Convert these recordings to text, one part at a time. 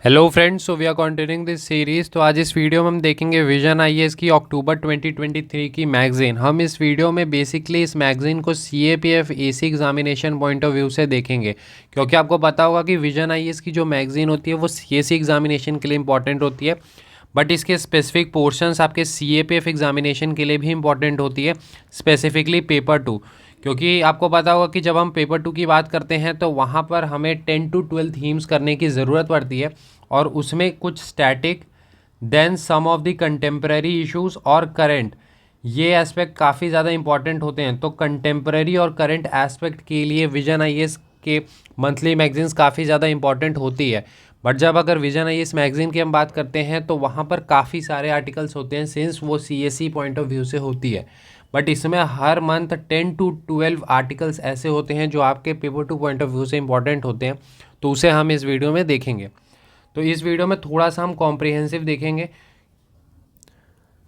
Hello friends, so we are continuing this series. तो आज इस वीडियो में हम देखेंगे विजन आईएएस की अक्टूबर 2023 की मैगज़ीन। हम इस वीडियो में बेसिकली इस मैगज़ीन को CAPF AC examination point of view से देखेंगे, क्योंकि आपको पता होगा कि विजन आईएएस की जो मैगज़ीन होती है वो सीएसी एग्जामिनेशन के लिए इंपॉर्टेंट होती है, बट इसके स्पेसिफिक पोर्शंस आपके सीएपीएफ एग्जामिनेशन के लिए भी इंपॉर्टेंट होती है, स्पेसिफिकली पेपर 2। क्योंकि आपको पता होगा कि जब हम पेपर 2 की बात करते हैं तो वहाँ पर हमें 10 to 12 थीम्स करने की ज़रूरत पड़ती है, और उसमें कुछ static, then some of the contemporary issues और करंट, ये एस्पेक्ट काफ़ी ज़्यादा इंपॉर्टेंट होते हैं। तो कंटेम्प्रेरी और करंट एस्पेक्ट के लिए विजन आईएएस के मंथली मैगजीन्स काफ़ी ज़्यादा इंपॉर्टेंट होती है। बट जब अगर विजन आईएएस मैगजीन की हम बात करते हैं तो वहाँ पर काफ़ी सारे आर्टिकल्स होते हैं, सिंस वो सीएसई पॉइंट ऑफ व्यू से होती है। बट इसमें हर मंथ 10 to 12 आर्टिकल्स ऐसे होते हैं जो आपके पेपर 2 पॉइंट ऑफ व्यू से इंपॉर्टेंट होते हैं, तो उसे हम इस वीडियो में देखेंगे। तो इस वीडियो में थोड़ा सा हम कॉम्प्रिहेंसिव देखेंगे।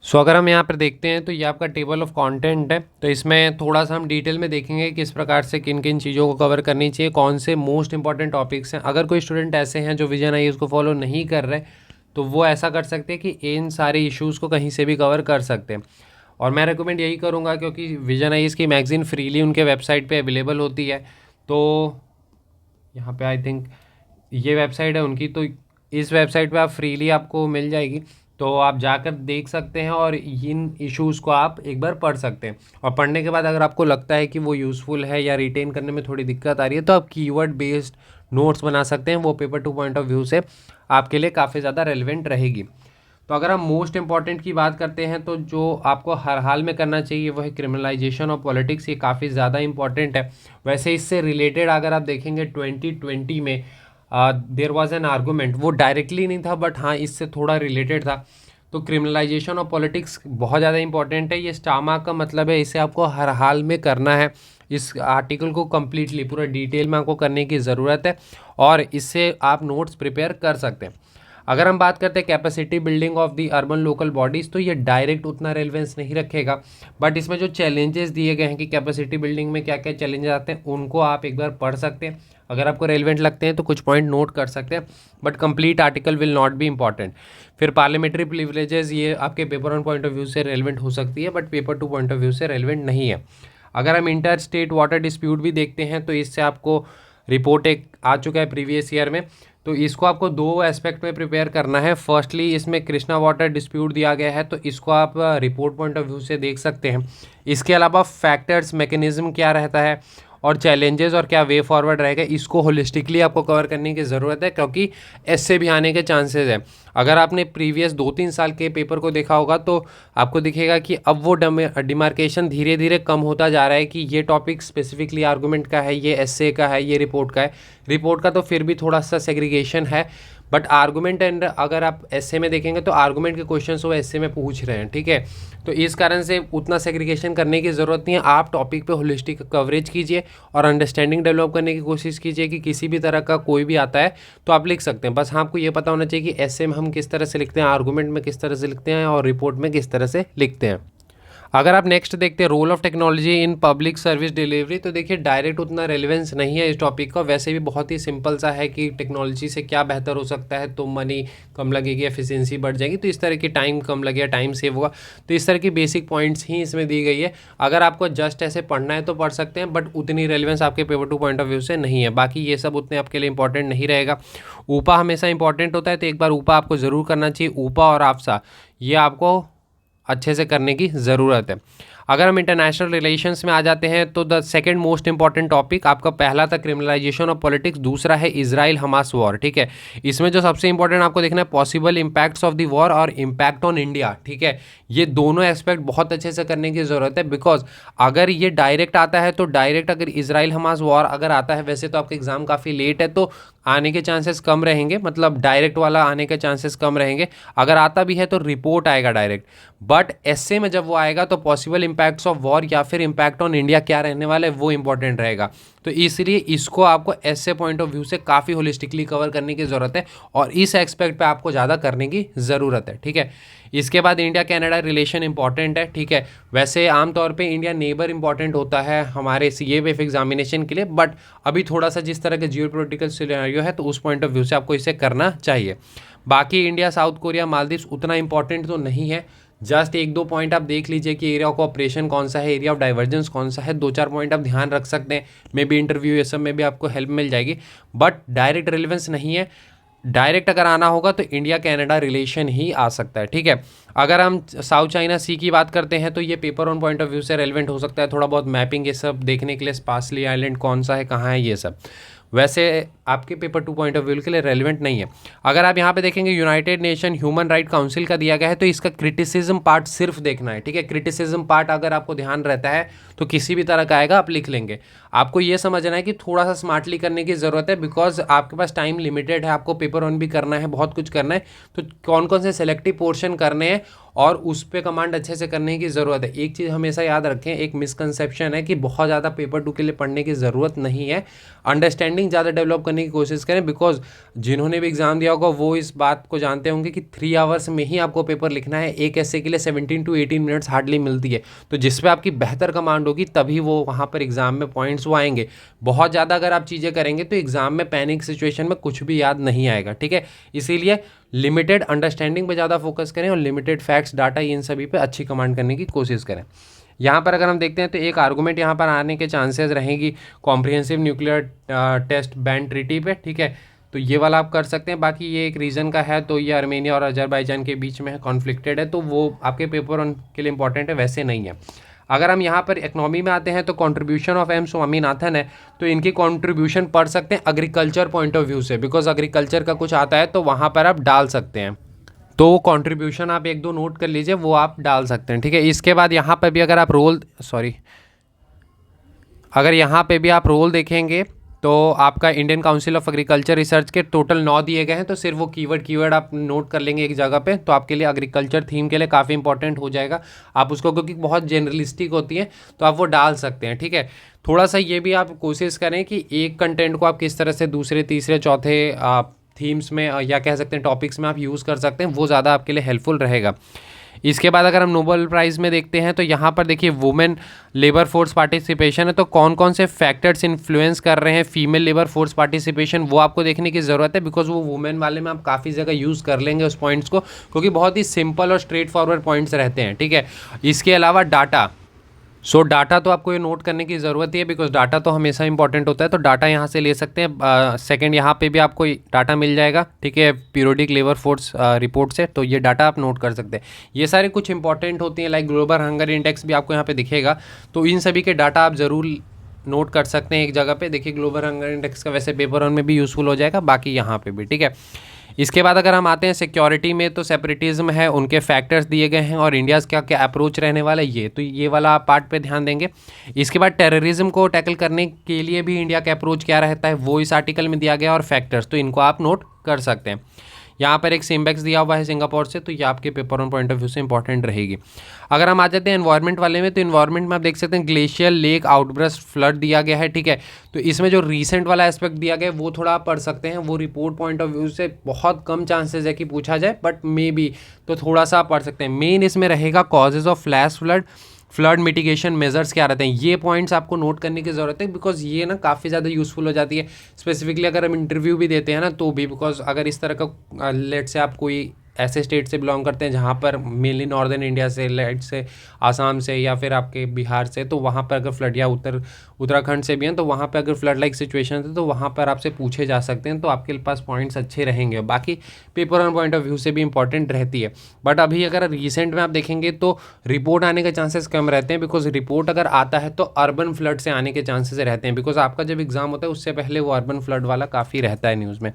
सो अगर हम यहाँ पर देखते हैं तो ये आपका टेबल ऑफ कंटेंट है। तो इसमें थोड़ा सा हम डिटेल में देखेंगे किस प्रकार से किन किन चीज़ों को कवर करनी चाहिए, कौन से मोस्ट इंपॉर्टेंट टॉपिक्स हैं। अगर कोई स्टूडेंट ऐसे हैं जो विजन आईएएस को फॉलो नहीं कर रहे, तो वो ऐसा कर सकते हैं कि इन सारे इश्यूज़ को कहीं से भी कवर कर सकते हैं। और मैं रिकमेंड यही करूँगा, क्योंकि विजन आईएएस की मैगज़ीन फ्रीली उनके वेबसाइट पे अवेलेबल होती है। तो यहाँ पे आई थिंक ये वेबसाइट है उनकी, तो इस वेबसाइट पे आप फ्रीली आपको मिल जाएगी, तो आप जाकर देख सकते हैं और इन इश्यूज़ को आप एक बार पढ़ सकते हैं। और पढ़ने के बाद अगर आपको लगता है कि वो यूज़फुल है या रिटेन करने में थोड़ी दिक्कत आ रही है, तो आप कीवर्ड बेस्ड नोट्स बना सकते हैं। वो पेपर 2 पॉइंट ऑफ व्यू से आपके लिए काफ़ी ज़्यादा रेलिवेंट रहेगी। तो अगर हम मोस्ट इंपॉर्टेंट की बात करते हैं तो जो आपको हर हाल में करना चाहिए वो है क्रिमिनलाइजेशन ऑफ पॉलिटिक्स। ये काफ़ी ज़्यादा इंपॉर्टेंट है। वैसे इससे रिलेटेड अगर आप देखेंगे 2020 में देयर वाज एन आर्गूमेंट, वो डायरेक्टली नहीं था बट हाँ इससे थोड़ा रिलेटेड था। तो क्रिमिनलाइजेशन ऑफ पॉलिटिक्स बहुत ज़्यादा इंपॉर्टेंट है। ये स्टामा का मतलब है, इसे आपको हर हाल में करना है। इस आर्टिकल को कम्प्लीटली पूरा डिटेल में आपको करने की ज़रूरत है, और इससे आप नोट्स प्रिपेयर कर सकते हैं। अगर हम बात करते हैं capacity building of the urban local bodies, तो ये डायरेक्ट उतना रेलेवेंस नहीं रखेगा, बट इसमें जो चैलेंजेस दिए गए हैं कि कैपेसिटी बिल्डिंग में क्या क्या चैलेंजेस आते हैं, उनको आप एक बार पढ़ सकते हैं। अगर आपको रेलिवेंट लगते हैं तो कुछ पॉइंट नोट कर सकते हैं, but complete article will not be important. फिर पार्लियामेंट्री प्रिविलेजेस, ये आपके पेपर 1 पॉइंट ऑफ व्यू से रेलिवेंट हो सकती है, but paper 2 point of view से रेलिवेंट नहीं है। अगर हम इंटर स्टेट वाटर डिस्प्यूट भी देखते हैं तो इससे आपको रिपोर्ट एक आ चुका है प्रीवियस ईयर में, तो इसको आपको दो एस्पेक्ट में प्रिपेयर करना है। फर्स्टली इसमें कृष्णा वाटर डिस्प्यूट दिया गया है, तो इसको आप रिपोर्ट पॉइंट ऑफ व्यू से देख सकते हैं। इसके अलावा फैक्टर्स, मैकेनिज्म क्या रहता है और चैलेंजेस और क्या वे फॉरवर्ड रहेगा, इसको होलिस्टिकली आपको कवर करने की ज़रूरत है, क्योंकि ऐसे भी आने के चांसेस है। अगर आपने प्रीवियस 2-3 साल के पेपर को देखा होगा तो आपको दिखेगा कि अब वो डिमार्केशन धीरे धीरे कम होता जा रहा है कि ये टॉपिक स्पेसिफिकली आर्गूमेंट का है, ये एसए का है, ये रिपोर्ट का है। रिपोर्ट का तो फिर भी थोड़ा सा सेग्रीगेशन है, बट आर्गूमेंट एंड अगर आप एसए में देखेंगे तो आर्गूमेंट के क्वेश्चंस वो एसए में पूछ रहे हैं, ठीक है। तो इस कारण से उतना सेग्रीगेशन करने की ज़रूरत नहीं है। आप टॉपिक पे होलिस्टिक कवरेज कीजिए और अंडरस्टैंडिंग डेवलप करने की कोशिश कीजिए कि किसी भी तरह का कोई भी आता है तो आप लिख सकते हैं। बस हाँ, आपको ये पता होना चाहिए कि एसए में हम किस तरह से लिखते हैं, आर्गूमेंट में किस तरह से लिखते हैं और रिपोर्ट में किस तरह से लिखते हैं। अगर आप नेक्स्ट देखते हैं role of technology in public service delivery, तो देखिए डायरेक्ट उतना रेलेवेंस नहीं है इस टॉपिक का। वैसे भी बहुत ही सिंपल सा है कि टेक्नोलॉजी से क्या बेहतर हो सकता है, तो मनी कम लगेगी, एफिशिएंसी बढ़ जाएगी, तो इस तरह की टाइम कम लगेगा, टाइम सेव होगा। तो इस तरह की बेसिक पॉइंट्स ही इसमें दी गई है। अगर आपको जस्ट ऐसे पढ़ना है तो पढ़ सकते हैं, बट उतनी रेलिवेंस आपके पेपर 2 पॉइंट ऑफ व्यू से नहीं है। बाकी ये सब उतने आपके लिए इंपॉर्टेंट नहीं रहेगा। ऊपा हमेशा इंपॉर्टेंट होता है, तो एक बार ऊपा आपको ज़रूर करना चाहिए। ऊपा और आफ्सा ये आपको अच्छे से करने की ज़रूरत है। अगर हम इंटरनेशनल रिलेशंस में आ जाते हैं तो the second most important topic आपका पहला था क्रिमिनलाइजेशन ऑफ पॉलिटिक्स, दूसरा है इजराइल हमास वॉर, ठीक है। इसमें जो सबसे इंपॉर्टेंट आपको देखना है possible impacts of the war और इम्पैक्ट ऑन इंडिया, ठीक है। ये दोनों एस्पेक्ट बहुत अच्छे से करने की ज़रूरत है, बिकॉज अगर ये डायरेक्ट आता है तो डायरेक्ट अगर इजराइल हमास वॉर अगर आता है, वैसे तो आपका एग्जाम काफ़ी लेट है तो आने के चांसेस कम रहेंगे, मतलब डायरेक्ट वाला आने के चांसेस कम रहेंगे। अगर आता भी है तो रिपोर्ट आएगा डायरेक्ट, बट एसए में जब वो आएगा तो पॉसिबल इम्पैक्ट्स ऑफ वॉर या फिर इम्पैक्ट ऑन इंडिया क्या रहने वाला है वो इंपॉर्टेंट रहेगा। तो इसलिए इसको आपको ऐसे पॉइंट ऑफ व्यू से काफ़ी होलिस्टिकली कवर करने की ज़रूरत है और इस एक्सपेक्ट पे आपको ज़्यादा करने की ज़रूरत है, ठीक है। इसके बाद इंडिया कनाडा रिलेशन इंपॉर्टेंट है, ठीक है। वैसे आमतौर पे इंडिया नेबर इंपॉर्टेंट होता है हमारे CAPF एग्जामिनेशन के लिए, बट अभी थोड़ा सा जिस तरह के जियोपॉलिटिकल सिनेरियो है तो उस पॉइंट ऑफ व्यू से आपको इसे करना चाहिए। बाकी इंडिया, साउथ कोरिया, मालदीव्स उतना इंपॉर्टेंट तो नहीं है। जस्ट एक दो पॉइंट आप देख लीजिए कि एरिया ऑफ ऑपरेशन कौन सा है, एरिया ऑफ डाइवर्जेंस कौन सा है, दो चार पॉइंट आप ध्यान रख सकते हैं। मे बी इंटरव्यू ये सब में भी आपको हेल्प मिल जाएगी, बट डायरेक्ट रिलेवेंस नहीं है। डायरेक्ट अगर आना होगा तो इंडिया कनाडा रिलेशन ही आ सकता है, ठीक है। अगर हम साउथ चाइना सी की बात करते हैं तो ये paper on point of view से रेलिवेंट हो सकता है, थोड़ा बहुत मैपिंग ये सब देखने के लिए, स्पार्सली आइलैंड कौन सा है, कहाँ है, ये सब। वैसे आपके पेपर 2 पॉइंट ऑफ व्यू के लिए रेलिवेंट नहीं है। अगर आप यहाँ पे देखेंगे United nation human right council का दिया गया है तो इसका क्रिटिसिज्म पार्ट सिर्फ देखना है, ठीक है। क्रिटिसिज्म पार्ट अगर आपको ध्यान रहता है तो किसी भी तरह का आएगा आप लिख लेंगे। आपको ये समझना है कि थोड़ा सा स्मार्टली करने की ज़रूरत है, बिकॉज आपके पास टाइम लिमिटेड है, आपको पेपर ऑन भी करना है, बहुत कुछ करना है। तो कौन कौन से सेलेक्टिव पोर्शन करने हैं और उस पर कमांड अच्छे से करने की ज़रूरत है। एक चीज़ हमेशा याद रखें, एक मिसकंसेप्शन है कि बहुत ज़्यादा पेपर 2 के लिए पढ़ने की ज़रूरत नहीं है। अंडरस्टैंडिंग ज़्यादा डेवलप करने की कोशिश करें, बिकॉज जिन्होंने भी एग्जाम दिया होगा वो इस बात को जानते होंगे कि 3 आवर्स में ही आपको पेपर लिखना है। एक ऐसे के लिए 17 to 18 मिनट्स हार्डली मिलती है, तो जिस पे आपकी बेहतर कमांड होगी तभी वो वहाँ पर एग्जाम में पॉइंट्स वो आएंगे। बहुत ज़्यादा अगर आप चीज़ें करेंगे तो एग्जाम में पैनिक सिचुएशन में कुछ भी याद नहीं आएगा, ठीक है। इसीलिए लिमिटेड अंडरस्टैंडिंग पे ज़्यादा फोकस करें और लिमिटेड फैक्ट्स, डाटा, इन सभी पे अच्छी कमांड करने की कोशिश करें। यहाँ पर अगर हम देखते हैं तो एक आर्गूमेंट यहाँ पर आने के चांसेस रहेंगी comprehensive nuclear test ban treaty पे, ठीक है। तो ये वाला आप कर सकते हैं। बाकी ये एक रीज़न का है, तो ये अर्मेनिया और अजरबैजान के बीच में है, कॉन्फ्लिक्टेड है, तो वो आपके पेपर के लिए इंपॉर्टेंट है, वैसे नहीं है। अगर हम यहाँ पर इकोनॉमी में आते हैं तो कंट्रीब्यूशन ऑफ M स्वामीनाथन है, तो इनकी कंट्रीब्यूशन पढ़ सकते हैं एग्रीकल्चर पॉइंट ऑफ व्यू से, बिकॉज एग्रीकल्चर का कुछ आता है तो वहाँ पर आप डाल सकते हैं। तो वो कंट्रीब्यूशन आप एक दो नोट कर लीजिए, वो आप डाल सकते हैं, ठीक है। इसके बाद यहाँ पर भी अगर आप अगर यहाँ पे भी आप रोल देखेंगे तो आपका Indian council of agriculture research के टोटल 9 दिए गए हैं, तो सिर्फ वो कीवर्ड आप नोट कर लेंगे एक जगह पे, तो आपके लिए एग्रीकल्चर थीम के लिए काफ़ी इंपॉर्टेंट हो जाएगा। आप उसको, क्योंकि बहुत जनरलिस्टिक होती है, तो आप वो डाल सकते हैं, ठीक है। थोड़ा सा ये भी आप कोशिश करें कि एक कंटेंट को आप किस तरह से दूसरे, तीसरे, चौथे थीम्स में या कह सकते हैं टॉपिक्स में आप यूज़ कर सकते हैं, वो ज़्यादा आपके लिए हेल्पफुल रहेगा। इसके बाद अगर हम नोबेल प्राइज़ में देखते हैं तो यहाँ पर देखिए वुमेन लेबर फोर्स पार्टिसिपेशन है, तो कौन कौन से फैक्टर्स इन्फ्लुएंस कर रहे हैं फीमेल लेबर फोर्स पार्टिसिपेशन, वो आपको देखने की ज़रूरत है, बिकॉज वो वुमेन वाले में आप काफ़ी जगह यूज़ कर लेंगे उस पॉइंट्स को, क्योंकि बहुत ही सिंपल और स्ट्रेट फॉरवर्ड पॉइंट्स रहते हैं, ठीक है। इसके अलावा डाटा, डाटा तो आपको ये नोट करने की ज़रूरत ही है, बिकॉज डाटा तो हमेशा इंपॉर्टेंट होता है, तो डाटा यहाँ से ले सकते हैं। सेकंड, यहाँ पे भी आपको डाटा मिल जाएगा, ठीक है, पीरियोडिक लेबर फोर्स रिपोर्ट से, तो ये डाटा आप नोट कर सकते हैं। ये सारे कुछ इंपॉर्टेंट होती हैं, लाइक ग्लोबल हंगर इंडेक्स भी आपको यहाँ पे दिखेगा, तो इन सभी के डाटा आप ज़रूर नोट कर सकते हैं एक जगह पे। देखिए ग्लोबल हंगर इंडेक्स का वैसे पेपर वन में भी यूज़फुल हो जाएगा, बाकी यहाँ पे भी, ठीक है। इसके बाद अगर हम आते हैं सिक्योरिटी में, तो सेपरेटिज्म है, उनके फैक्टर्स दिए गए हैं और इंडियाज़ क्या क्या अप्रोच रहने वाला है, ये तो ये वाला आप पार्ट पे ध्यान देंगे। इसके बाद टेररिज्म को टैकल करने के लिए भी इंडिया का अप्रोच क्या रहता है, वो इस आर्टिकल में दिया गया, और फैक्टर्स, तो इनको आप नोट कर सकते हैं। यहाँ पर एक सिम्बेक्स दिया हुआ है सिंगापुर से, तो ये आपके paper on point of view से इंपॉर्टेंट रहेगी। अगर हम आ जाते हैं एनवायरनमेंट वाले में, तो एनवायरनमेंट में आप देख सकते हैं ग्लेशियर लेक आउटब्रस्ट फ्लड दिया गया है, ठीक है। तो इसमें जो रीसेंट वाला एस्पेक्ट दिया गया है वो थोड़ा आप पढ़ सकते हैं, वो रिपोर्ट पॉइंट ऑफ व्यू से बहुत कम चांसेस है कि पूछा जाए, बट मे बी, तो थोड़ा सा आप पढ़ सकते हैं। मेन इसमें रहेगा causes of flash flood mitigation measures क्या रहते हैं, ये पॉइंट्स आपको नोट करने की ज़रूरत है, बिकॉज ये ना काफ़ी ज़्यादा यूज़फुल हो जाती है, स्पेसिफिकली अगर हम इंटरव्यू भी देते हैं ना तो भी, बिकॉज अगर इस तरह का लेट से आप कोई ऐसे स्टेट से बिलोंग करते हैं जहाँ पर मेनली नॉर्दर्न इंडिया से, लेट से आसाम से या फिर आपके बिहार से, तो वहाँ पर अगर फ्लड, या उत्तराखंड से भी हैं, तो वहाँ पर अगर फ्लड लाइक सिचुएशन है तो वहाँ पर आपसे पूछे जा सकते हैं, तो आपके पास पॉइंट्स अच्छे रहेंगे। बाकी paper on point of view से भी इंपॉर्टेंट रहती है, बट अभी अगर रिसेंट में आप देखेंगे तो रिपोर्ट आने के चांसेस कम रहते हैं, बिकॉज रिपोर्ट अगर आता है तो अर्बन फ्लड से आने के चांसेस रहते हैं, बिकॉज आपका जब एग्जाम होता है उससे पहले वो अर्बन फ्लड वाला काफ़ी रहता है न्यूज़ में।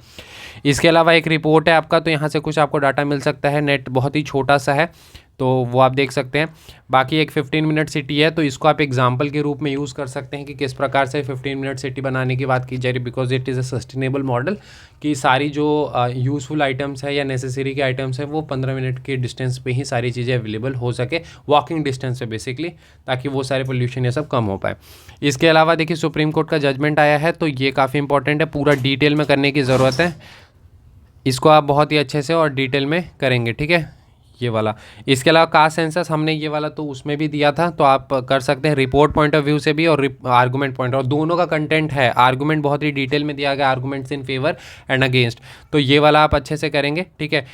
इसके अलावा एक रिपोर्ट है आपका, तो यहाँ से कुछ आपको डाटा मिल सकता है, नेट बहुत ही छोटा सा है तो वो आप देख सकते हैं। बाकी एक 15 मिनट सिटी है तो इसको आप एग्जांपल के रूप में यूज़ कर सकते हैं कि किस प्रकार से 15 मिनट सिटी बनाने की बात की जा रही, because it is a sustainable model कि सारी जो यूज़फुल आइटम्स है या नेसेसरी के आइटम्स है वो 15 मिनट के डिस्टेंस पे ही सारी चीज़ें अवेलेबल हो सके, वॉकिंग डिस्टेंस पे बेसिकली, ताकि वो सारे पोल्यूशन ये सब कम हो पाए। इसके अलावा देखिए सुप्रीम कोर्ट का जजमेंट आया है तो ये काफ़ी इंपॉर्टेंट है, पूरा डिटेल में करने की ज़रूरत है, इसको आप बहुत ही अच्छे से और डिटेल में करेंगे, ठीक है ये वाला। इसके अलावा कास्ट सेंसस हमने ये वाला तो उसमें भी दिया था, तो आप कर सकते हैं रिपोर्ट पॉइंट ऑफ व्यू से भी और आर्गूमेंट पॉइंट, और दोनों का कंटेंट है, आर्गूमेंट बहुत ही डिटेल में दिया गया, arguments in favour and against, तो ये वाला आप अच्छे से करेंगे, ठीक है।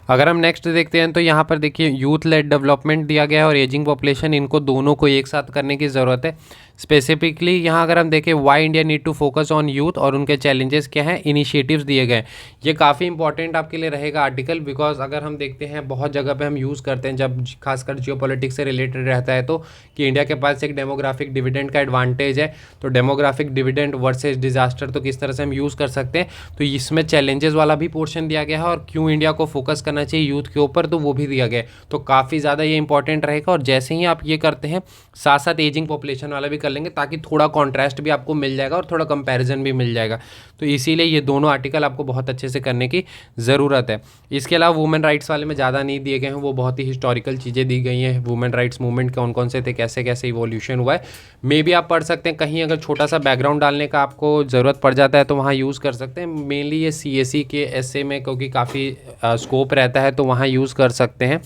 अगर हम नेक्स्ट देखते हैं तो यहाँ पर देखिए यूथ लेड डेवलपमेंट दिया गया है और एजिंग पॉपुलेशन, इनको दोनों को एक साथ करने की ज़रूरत है। स्पेसिफिकली यहाँ अगर हम देखें why India need to focus on youth और उनके चैलेंजेस क्या हैं, इनिशिएटिव्स दिए गए। ये काफ़ी इंपॉर्टेंट आपके लिए रहेगा आर्टिकल, बिकॉज अगर हम देखते हैं बहुत जगह पे हम यूज़ करते हैं जब खासकर जियोपॉलिटिक्स से रिलेटेड रहता है तो, कि इंडिया के पास एक डेमोग्राफिक डिविडेंड का एडवांटेज है, तो डेमोग्राफिक डिविडेंड वर्सेज डिजास्टर तो किस तरह से हम यूज़ कर सकते हैं, तो इसमें चैलेंजेस वाला भी पोर्शन दिया गया है और क्यों इंडिया को फोकस करना चाहिए यूथ के ऊपर, तो वो भी दिया गया है, तो काफ़ी ज़्यादा ये इंपॉर्टेंट रहेगा। और जैसे ही आप ये करते हैं साथ साथ एजिंग पॉपुलेशन वाला भी कर लेंगे, ताकि थोड़ा कॉन्ट्रास्ट भी आपको मिल जाएगा और थोड़ा कंपैरिजन भी मिल जाएगा, तो इसीलिए ये दोनों आर्टिकल आपको बहुत अच्छे से करने की ज़रूरत है। इसके अलावा वुमेन राइट्स वाले में ज़्यादा नहीं दिए गए हैं, वो बहुत ही हिस्टोरिकल चीज़ें दी गई हैं, वुमेन राइट्स मूवमेंट कौन कौन से थे, कैसे कैसे इवोल्यूशन हुआ है, मे भी आप पढ़ सकते हैं, कहीं अगर छोटा सा बैकग्राउंड डालने का आपको ज़रूरत पड़ जाता है तो वहाँ यूज़ कर सकते हैं। मेनली ये CSE के एसए में क्योंकि काफ़ी स्कोप रहता है तो वहाँ यूज़ कर सकते हैं,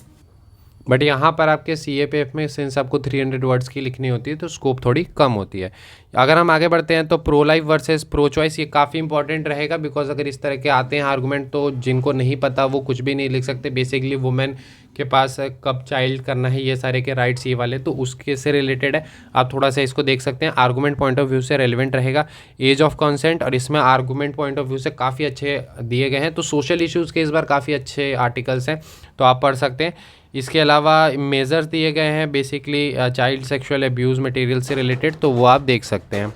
बट यहाँ पर आपके CAPF में सिंस आपको 300 वर्ड्स की लिखनी होती है तो स्कोप थोड़ी कम होती है। अगर हम आगे बढ़ते हैं तो pro life versus pro choice, ये काफ़ी इंपॉर्टेंट रहेगा, बिकॉज अगर इस तरह के आते हैं आर्गूमेंट तो जिनको नहीं पता वो कुछ भी नहीं लिख सकते। बेसिकली वुमेन के पास कब चाइल्ड करना है, ये सारे के राइट्स ये वाले, तो उसके से रिलेटेड है, आप थोड़ा सा इसको देख सकते हैं, आर्गूमेंट पॉइंट ऑफ व्यू से रेलिवेंट रहेगा। एज ऑफ कंसेंट, और इसमें आर्गूमेंट पॉइंट ऑफ व्यू से काफ़ी अच्छे दिए गए हैं, तो सोशल इश्यूज़ के इस बार काफ़ी अच्छे आर्टिकल्स हैं तो आप पढ़ सकते हैं। इसके अलावा मेजर्स दिए गए हैं basically child sexual abuse material से रिलेटेड, तो वो आप देख सकते हैं।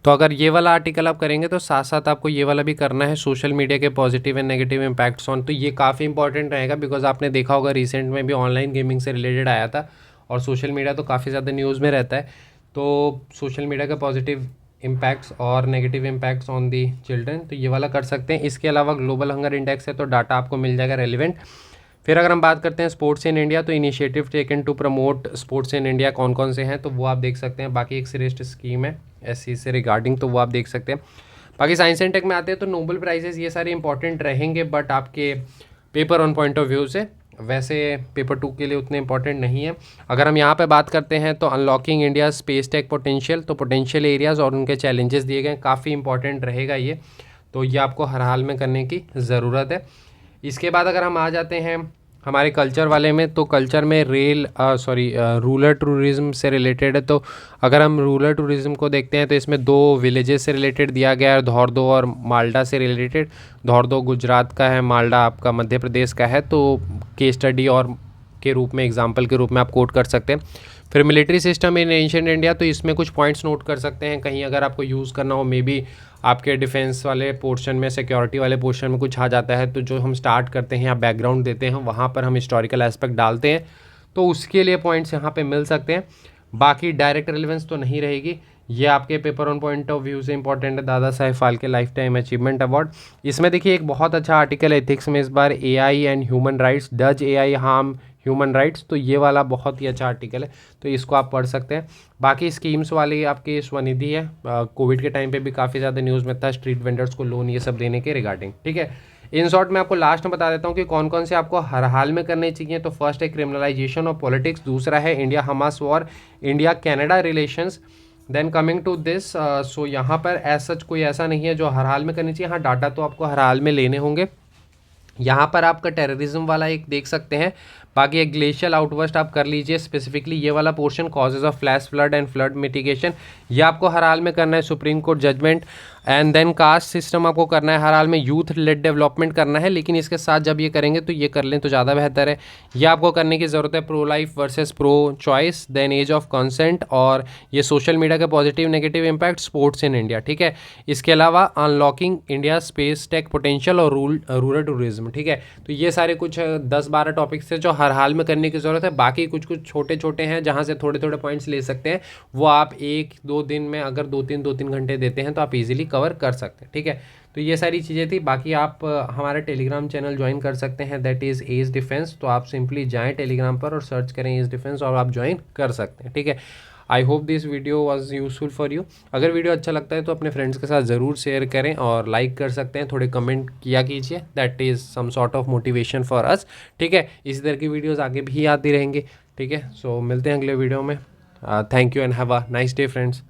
तो अगर ये वाला आर्टिकल आप करेंगे तो साथ साथ आपको ये वाला भी करना है, सोशल मीडिया के positive and negative impacts on, तो ये काफ़ी इंपॉर्टेंट रहेगा, बिकॉज आपने देखा होगा रिसेंट में भी ऑनलाइन गेमिंग से रिलेटेड आया था और सोशल मीडिया तो काफ़ी ज़्यादा न्यूज़ में रहता है, तो सोशल मीडिया का पॉजिटिव इम्पैक्ट्स और negative impacts on the children, तो ये वाला कर सकते हैं। इसके अलावा ग्लोबल हंगर इंडेक्स है तो डाटा आपको मिल जाएगा रेलिवेंट। फिर अगर हम बात करते हैं स्पोर्ट्स इन इंडिया, तो initiative taken to promote sports in India कौन कौन से हैं, तो वो आप देख सकते हैं। बाकी एक श्रेष्ठ स्कीम है SC से रिगार्डिंग, तो वो आप देख सकते हैं। बाकी साइंस एंड टेक में आते हैं तो नोबेल प्राइजेस ये सारे इंपॉर्टेंट रहेंगे, बट आपके paper on point of view से, वैसे पेपर 2 के लिए उतने इंपॉर्टेंट नहीं है। अगर हम यहाँ पे बात करते हैं तो unlocking India space tech potential, तो पोटेंशियल एरियाज़ और उनके चैलेंजेस दिए गए, काफ़ी इंपॉर्टेंट रहेगा ये, तो ये आपको हर हाल में करने की ज़रूरत है। इसके बाद अगर हम आ जाते हैं हमारे कल्चर वाले में, तो कल्चर में रूरल टूरिज़्म से रिलेटेड है, तो अगर हम रूरल टूरिज़्म को देखते हैं तो इसमें 2 विलेजेस से रिलेटेड दिया गया है, धौरदो और मालडा से रिलेटेड। धौरदो गुजरात का है, मालडा आपका मध्य प्रदेश का है, तो केस स्टडी और के रूप में एग्जाम्पल के रूप में आप कोट कर सकते हैं। फिर military system in ancient India, तो इसमें कुछ पॉइंट्स नोट कर सकते हैं, कहीं अगर आपको यूज़ करना हो, मे बी आपके डिफेंस वाले पोर्शन में, सिक्योरिटी वाले पोर्शन में कुछ आ जाता है, तो जो हम स्टार्ट करते हैं या बैकग्राउंड देते हैं वहाँ पर हम हिस्टोरिकल एस्पेक्ट डालते हैं, तो उसके लिए पॉइंट्स यहाँ पे मिल सकते हैं। बाकी डायरेक्ट रिलेवेंस तो नहीं रहेगी। ये आपके paper on point of view से इंपॉर्टेंट है, Dada Saheb Phalke lifetime achievement award. इसमें देखिए एक बहुत अच्छा आर्टिकल है एथिक्स में इस बार, AI and human rights, does AI harm human rights, तो ये वाला बहुत ही अच्छा आर्टिकल है, तो इसको आप पढ़ सकते हैं। बाकी स्कीम्स वाली आपकी स्वनिधि है, कोविड के टाइम पे भी काफ़ी ज़्यादा न्यूज़ में था, स्ट्रीट वेंडर्स को लोन ये सब देने के रिगार्डिंग, ठीक है। इन शॉर्ट मैं आपको लास्ट में बता देता हूँ कि कौन कौन से आपको हर हाल में करने चाहिए। तो फर्स्ट है क्रिमिनलाइजेशन ऑफ पॉलिटिक्स, दूसरा है India Hamas war, India Canada relations. Then coming to this, so यहाँ पर एज सच कोई ऐसा नहीं है जो हर हाल में करनी चाहिए, हाँ डाटा तो आपको हर हाल में लेने होंगे। यहाँ पर आपका टेररिज्म वाला एक देख सकते हैं, बाकी एक ग्लेशियल आउटबर्स्ट आप कर लीजिए, स्पेसिफिकली ये वाला portion causes of flash flood and flood mitigation, ये आपको हर हाल में करना है, supreme court judgment. And then caste system आपको करना है हर हाल में, यूथ लेड डेवलपमेंट करना है, लेकिन इसके साथ जब ये करेंगे तो ये कर लें तो ज़्यादा बेहतर है। ये आपको करने की ज़रूरत है, pro life versus pro choice, then age of consent, और ये सोशल मीडिया का positive negative impact sports in India, ठीक है। इसके अलावा unlocking India space tech potential और रूरल टूरिज्म, टेररिज्म, ठीक है। तो ये सारे कुछ 10-12 टॉपिक्स थे जो हर हाल में करने की ज़रूरत है। बाकी कुछ कुछ छोटे छोटे हैं जहाँ से थोड़े थोड़े पॉइंट्स ले सकते हैं, वो आप 1-2 दिन में अगर 2-3 घंटे देते हैं तो आप इजीली कवर कर सकते हैं, ठीक है। तो ये सारी चीज़ें थी। बाकी आप हमारा टेलीग्राम चैनल ज्वाइन कर सकते हैं, दैट इज़ एज डिफेंस। तो आप सिंपली जाएँ टेलीग्राम पर और सर्च करें एज डिफेंस और आप ज्वाइन कर सकते हैं, ठीक है। I hope this video was useful for you. अगर वीडियो अच्छा लगता है तो अपने फ्रेंड्स के साथ ज़रूर शेयर करें और लाइक कर सकते हैं, थोड़े कमेंट किया कीजिए, that is some sort of motivation for us, ठीक है। इसी तरह की वीडियोज़ आगे भी आती रहेंगी, ठीक है। सो मिलते हैं अगले वीडियो में। Thank you and have a nice day friends.